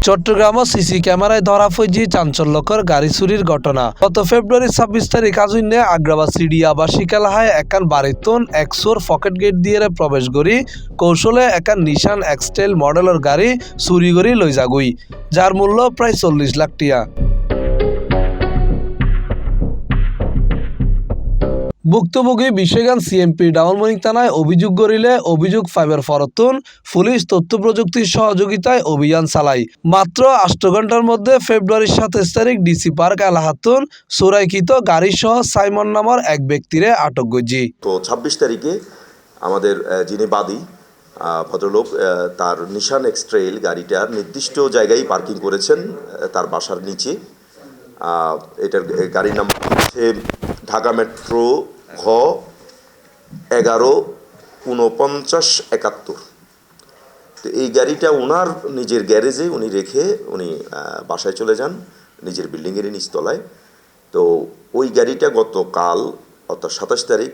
চট্টগ্রামও CC ক্যামেরায় ধরা পড়েছে চাঞ্চল্যকর গাড়ি চুরির ঘটনা। গত ফেব্রুয়ারি 26 তারিখ আজুন্যে আগ্রাবাদ সিডি আবাসিক এলাকায় একান বাড়িতন একশোর পকেট গেট দিয়ে প্রবেশ করি কৌশলে একান নিশান এক্সটেল মডেলের গাড়ি চুরি করে লৈ যাগুই, যার মূল্য প্রায় 40 লাখ টাকা। ভুক্তভোগী বিষয়গান সিএমপি ডাবলমণি থানায় অভিযোগ করিলে অভিযোগ ফাইবার ফরতুন পুলিশ তথ্য প্রযুক্তির সহযোগিতায় অভিযান চালায়। মাত্র 8 ঘন্টার মধ্যে ফেব্রুয়ারির 27 তারিখ ডিসি পার্ক এলাহাতুন চোরাইকৃত গাড়ি সহ সাইমন নামের এক ব্যক্তিরে আটক করেছে। তো 26 তারিখে আমাদের যিনি বাদী ভদ্রলোক তার নিশান এক্সট্রেল গাড়িটার নির্দিষ্ট জায়গায় পার্কিং করেছেন তার বাসার নিচে। এটার গাড়ির নাম্বার হচ্ছে ঢাকা মেট্রো ঘ 114971। তো এই গাড়িটা ওনার নিজের গ্যারেজে উনি রেখে উনি বাসায় চলে যান নিজের বিল্ডিংয়ের নিচতলায়। তো ওই গাড়িটা গতকাল অর্থাৎ 27 তারিখ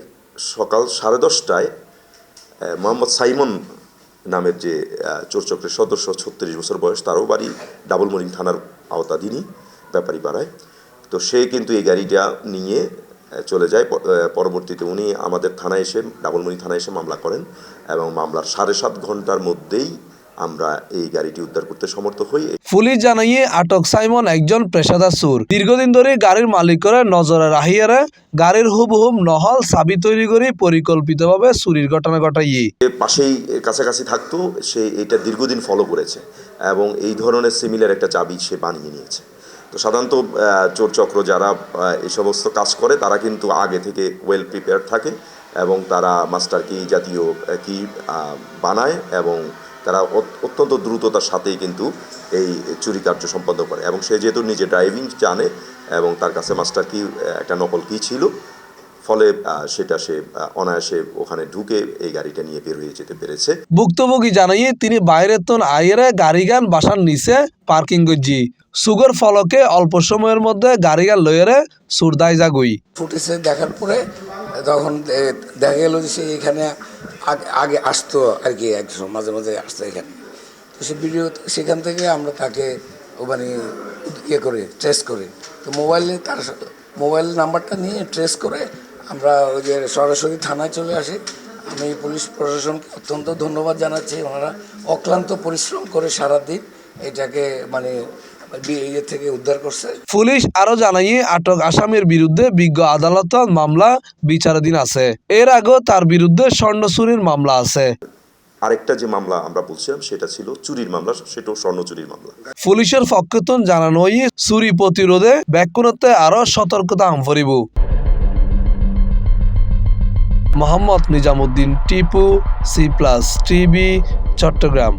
সকাল 10:30টায় মোহাম্মদ সাইমন নামের যে চোরচক্রের সদস্য, 36 বছর বয়স, তারও বাড়ি ডাবলমণি থানার আওতাধীনই ব্যাপারীপাড়ায়। তো সে কিন্তু এই গাড়িটা নিয়ে চলে যায়। পরবর্তীতে উনি আমাদের থানায় এসে ডাবলমণি থানায় এসে মামলা করেন এবং মামলার 7.5 ঘন্টার মধ্যেই আমরা এই গাড়িটি উদ্ধার করতে সমর্থ হই। পুলিশ জানাইয়ে আটক সাইমন একজন পেশাদার চোর। দীর্ঘদিন ধরে গাড়ির মালিক করে নজরে রাখিয়ারে গাড়ির হুবহুব নহল চাবি তৈরি করে পরিকল্পিতভাবে চুরির ঘটনা ঘটাইয়ে পাশেই কাছাকাছি থাকতো। সে এটা দীর্ঘদিন ফলো করেছে এবং এই ধরনের সিমিলার একটা চাবি সে বানিয়ে নিয়েছে। তো সাধারণত চোরচক্র যারা এই সমস্ত কাজ করে তারা কিন্তু আগে থেকে ওয়েল প্রিপেয়ার থাকে এবং তারা মাস্টার কি জাতীয় কি বানায় এবং তারা অত্যন্ত দ্রুততার সাথেই কিন্তু এই চুরি কার্য সম্পন্ন করে। এবং সে যেহেতু নিজে ড্রাইভিং জানে এবং তার কাছে মাস্টার কি একটা নকল কি ছিল, ফলে সেটা সে অনায়াসে ওখানে ঢুকে এই গাড়িটা নিয়ে বের হয়ে যেতে পেরেছে। ভুক্তভোগী জানাইয়ে তিনি বাইরের তন আইয়েরে গাড়িগান বাসার নিচে পার্কিং করছি। সুগর ফলকে অল্প সময়ের মধ্যে গাড়িগান লইয়ারে সুরদাই যাগুই। ফুটেছে দেখার পরে তখন দেখা গেল যে সে এখানে আগে আসতো আর কি, একজন মাঝে মাঝে আসতো এখানে। তো সে ভিডিও সেখান থেকে আমরা তাকে মানে ইয়ে করে ট্রেস করি। তো তার মোবাইল নাম্বারটা নিয়ে ট্রেস করে আমরা ওই যে সরাসরি থানায় চলে আসি। আমি পুলিশ প্রশাসনকে অত্যন্ত ধন্যবাদ জানাচ্ছি। ওনারা অক্লান্ত পরিশ্রম করে সারাদিন এটাকে মানে থেকে উদ্ধার করছে। পুলিশ আরো জানাইয়ে আটক আসামির বিরুদ্ধে বিজ্ঞ আদালত মামলা বিচারাধীন আছে। এর আগেও তার বিরুদ্ধে স্বর্ণ চুরির মামলা আছে। আরেকটা যে মামলা আমরা বলছিলাম সেটা ছিল চুরির মামলা, সেটাও স্বর্ণ চুরির মামলা। পুলিশের পক্ষতন জানানো চুরি প্রতিরোধে ব্যাকুণতে আরো সতর্কতা আমফরিব। Mohammad Nizamuddin Tipu, C+ TV, Chittagong.